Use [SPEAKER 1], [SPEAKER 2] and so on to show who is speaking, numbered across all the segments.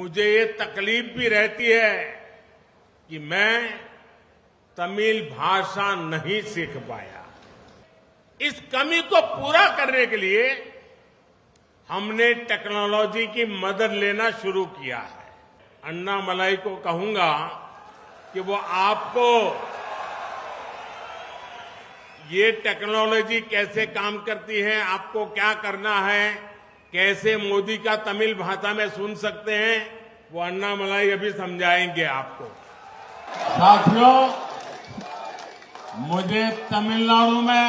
[SPEAKER 1] मुझे ये तकलीफ भी रहती है कि मैं तमिल भाषा नहीं सीख पाया। इस कमी को पूरा करने के लिए हमने टेक्नोलॉजी की मदद लेना शुरू किया है। अन्नामलाई को कहूंगा कि वो आपको ये टेक्नोलॉजी कैसे काम करती है, आपको क्या करना है, कैसे मोदी का तमिल भाषा में सुन सकते हैं, वो अन्नामलाई अभी समझाएंगे आपको। साथियों, मुझे तमिलनाडु में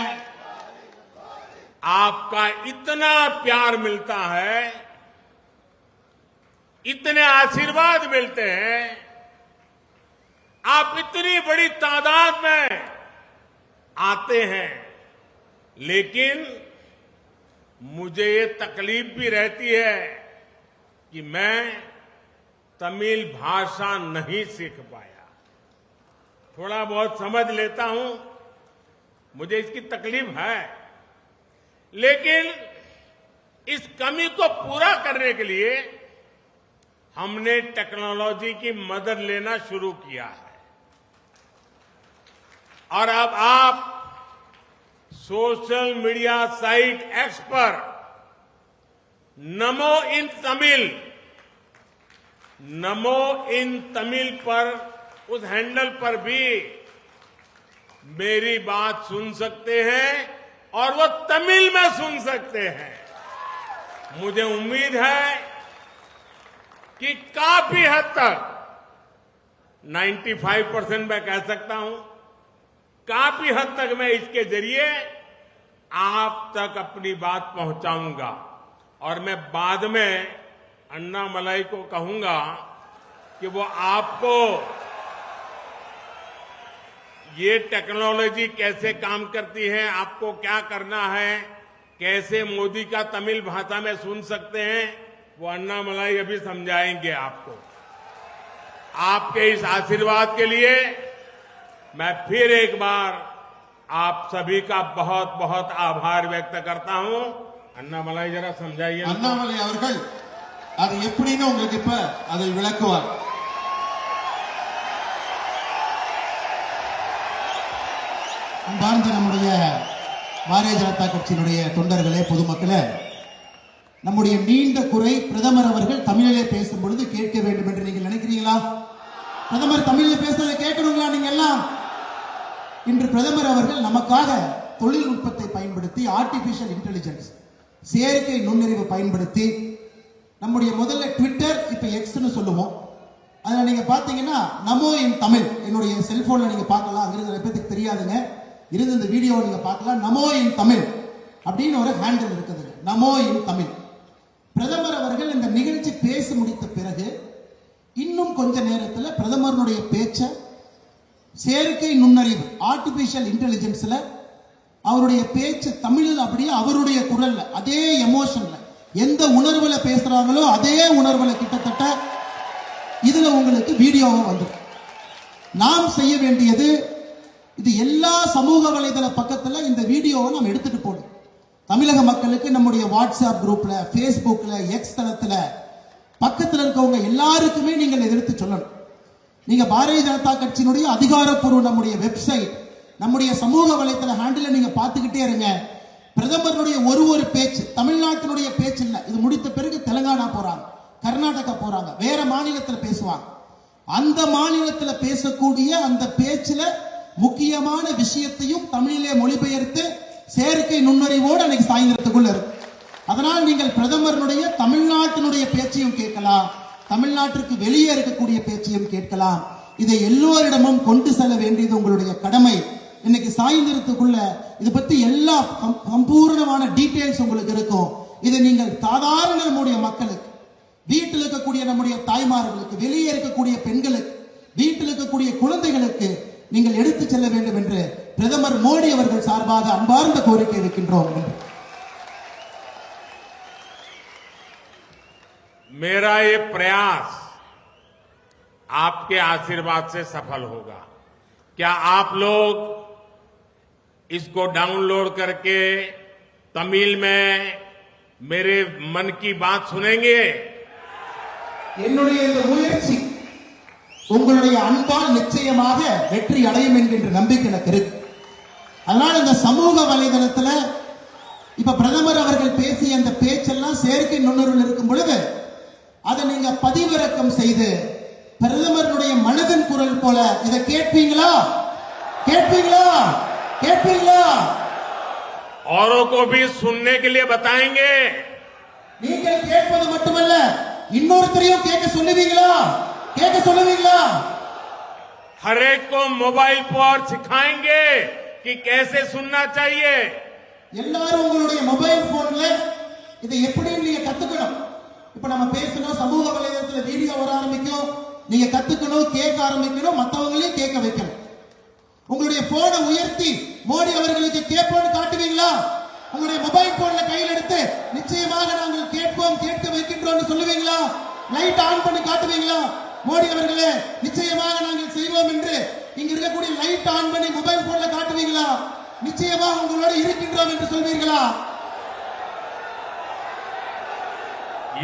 [SPEAKER 1] आपका इतना प्यार मिलता है, इतने आशीर्वाद मिलते हैं, आप इतनी बड़ी तादाद में आते हैं, लेकिन मुझे ये तकलीफ भी रहती है कि मैं तमिल भाषा नहीं सीख पाया। थोड़ा बहुत समझ लेता हूं, मुझे इसकी तकलीफ है, लेकिन इस कमी को पूरा करने के लिए हमने टेक्नोलॉजी की मदद लेना शुरू किया है। और अब आप सोशल मीडिया साइट एक्स पर नमो इन तमिल पर उस हैंडल पर भी मेरी बात सुन सकते हैं और वो तमिल में सुन सकते हैं। मुझे उम्मीद है कि काफी हद तक 95% मैं कह सकता हूं, काफी हद तक मैं इसके जरिए आप तक अपनी बात पहुंचाऊंगा। और मैं बाद में अन्नामलाई को कहूंगा कि वो आपको ये टेक्नोलॉजी कैसे काम करती है, आपको क्या करना है, कैसे मोदी का तमिल भाषा में सुन सकते हैं, वो अन्नामलाई अभी समझाएंगे आपको। आपके इस आशीर्वाद के लिए मैं फिर एक बार आप सभी का बहुत बहुत आभार व्यक्त करता हूं। अन्नामलाई जरा समझाइए।
[SPEAKER 2] अन्नामलाई அவர்கள் அது எப்படின்னு உங்களுக்கு இப்ப அதை விளக்குவார்। அன்பார்ந்த நம்முடைய பாரதிய ஜனதா கட்சியினுடைய தொண்டர்களே, பொதுமக்களே, நம்முடைய நீண்ட குறை பிரதமர் அவர்கள் தமிழிலே பேசும் பொழுது கேட்க வேண்டும் என்று நீங்கள் நினைக்கிறீங்களா? பிரதமர் தமிழில் பேசுறதை கேட்கணுங்களா? நீங்க எல்லாம் இன்று பிரதமர் அவர்கள் நமக்காக தொழில்நுட்பத்தை பயன்படுத்தி, ஆர்டிபிஷியல் இன்டெலிஜென்ஸ், செயற்கை நுண்ணறிவு பயன்படுத்தி, நம்முடைய முதல்ல ட்விட்டர், இப்ப எக்ஸ்னு சொல்லுவோம், அதுல நீங்க பாத்தீங்கன்னா நமோ இன் தமிழ், என்னுடைய செல்போன்ல நீங்க பார்க்கலாம், அங்கிருந்து நிறைய பேருக்கு தெரியாதுங்க, இருந்து இந்த வீடியோவை நீங்க பார்க்கலாம். நமோ இன் தமிழ் அப்படின்னு ஒரு ஹேண்டில் இருக்குது, நமோ இன் தமிழ். பிரதமர் அவர்கள் இந்த நிகழ்ச்சி பேசி முடித்த பிறகு இன்னும் கொஞ்ச நேரத்தில் பிரதமருடைய பேச்ச செயற்கை நுண்ணறிவு, ஆர்டிபிஷியல் இன்டெலிஜென்ஸ்ல அவருடைய பேச்சு தமிழில் அப்படியே அவருடைய குரல்ல, அதே எமோஷன்ல, எந்த உணர்வுல பேசுறாங்களோ அதே உணர்வுல கிட்டத்தட்ட இதுல உங்களுக்கு வீடியோவும் வந்துடும். நாம் செய்ய வேண்டியது, இது எல்லா சமூக வலைதள பக்கத்துல இந்த வீடியோவை நாம் எடுத்துட்டு போகணும். தமிழக மக்களுக்கு நம்முடைய வாட்ஸ்அப் குரூப்ல, பேஸ்புக்ல, எக்ஸ் தளத்துல பக்கத்தில் இருக்கவங்க எல்லாருக்குமே நீங்கள் எதிர்த்து சொல்லணும். நீங்க பாரதிய ஜனதா கட்சியினுடைய அதிகாரப்பூர்வ நம்முடைய வெப்சைட், நம்முடைய சமூக வலைதள ஹேண்டில் நீங்க பார்த்துக்கிட்டே இருங்க. பிரதமருடைய ஒரு பேச்சு தமிழ்நாட்டினுடைய பேச்சு இல்ல, இது முடித்த பிறகு தெலுங்கானா போறாங்க, கர்நாடகா போறாங்க, வேற மாநிலத்தில் பேசுவாங்க. அந்த மாநிலத்தில் பேசக்கூடிய அந்த பேச்சுல முக்கியமான விஷயத்தையும் தமிழிலே மொழிபெயர்த்து செயற்கை நுண்ணறிவோடு அன்னைக்கு சாயந்தரத்துக்குள்ள இருக்கு. அதனால் நீங்கள் பிரதமருடைய தமிழ்நாட்டினுடைய பேச்சையும் கேட்கலாம், தமிழ்நாட்டிற்கு வெளியே இருக்கக்கூடிய பேச்சையும் கேட்கலாம். இதை எல்லோரிடமும் கொண்டு செல்ல வேண்டியது உங்களுடைய கடமை. இன்னைக்கு சாயந்தரத்துக்குள்ள இதை பத்தி எல்லா சம்பூர்ணமான டீடைல்ஸ் உங்களுக்கு இருக்கும். இதை நீங்கள் சாதாரண நம்முடைய மக்களுக்கு, வீட்டில் இருக்கக்கூடிய நம்முடைய தாய்மார்களுக்கு, வெளியே இருக்கக்கூடிய பெண்களுக்கு, வீட்டில் இருக்கக்கூடிய குழந்தைகளுக்கு நீங்கள் எடுத்து செல்ல வேண்டும் என்று பிரதமர் மோடி அவர்கள் சார்பாக அன்பார்ந்த கோரிக்கை வைக்கின்றோம்.
[SPEAKER 1] मेरा ये प्रयास आपके आशीर्वाद से सफल होगा। क्या आप लोग इसको डाउनलोड करके तमिल में मेरे मन की बात सुनेंगे?
[SPEAKER 2] என்னுடைய இந்த முயற்சி உங்களுடைய அன்பால் நிச்சயமாக வெற்றி அடையும் என்கின்ற நம்பிக்கை எனக்கு இருக்கு. அதனால இந்த சமூக வலைதளத்துல இப்ப பிரதமர் அவர்கள் பேசிய அந்த பேச்செல்லாம் செயற்கை நுண்ணறிவில் இருக்கும் பொழுது அதை நீங்க பதிவிறக்கம் செய்து பிரதமருடைய மனதின் குரல் போல இதை கேட்பீங்களா? கேட்பீங்களா? கேட்பீங்களா?
[SPEAKER 1] औरों को भी सुनने के लिए बताएंगे.
[SPEAKER 2] நீங்கள் கேட்பது மட்டுமல்ல, இன்னொருத்தரையும் கேட்க சொல்லுவீங்களா? கேட்க சொல்லுவீங்களா?
[SPEAKER 1] हर एक को मोबाइल पर सिखाएंगे कि कैसे सुनना चाहिए.
[SPEAKER 2] எல்லாரும் உங்களுடைய மொபைல் போன்ல இதை எப்படி நீங்க கத்துக்கணும். இப்ப நம்ம பேசணும், சமூக வலைதளத்துல வீடியோ வர ஆரம்பிக்கும், நீங்க கத்துக்கணும், கேட்க ஆரம்பிக்கணும், மற்றவங்களையும் கேட்க வைக்கணும். உங்களுடைய போனை உயர்த்தி மோடி அவர்களுக்கு கேட்போம்னு காட்டுவீங்களா? உங்களுடைய மொபைல் போன்ல கையில் எடுத்து நிச்சயமாக நாங்கள் கேட்போம், கேட்க வைக்கின்றோம் சொல்லுவீங்களா? லைட் ஆன் பண்ணி காட்டுவீங்களா? மோடி அவர்களே நிச்சயமாக நாங்கள் செய்வோம் என்று இங்க இருக்கக்கூடிய லைட் ஆன் பண்ணி மொபைல் போன்ல காட்டுவீங்களா? நிச்சயமாக உங்களோட இருக்கின்றோம் என்று சொல்வீர்களா?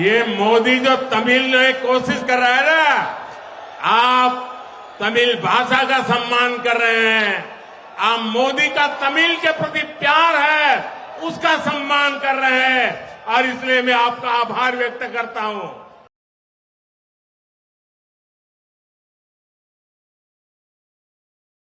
[SPEAKER 1] ये मोदी जो तमिल में कोशिश कर रहा है ना, आप तमिल भाषा का सम्मान कर रहे हैं, आप मोदी का तमिल के प्रति प्यार है उसका सम्मान कर रहे हैं, और इसलिए मैं आपका आभार व्यक्त करता हूं.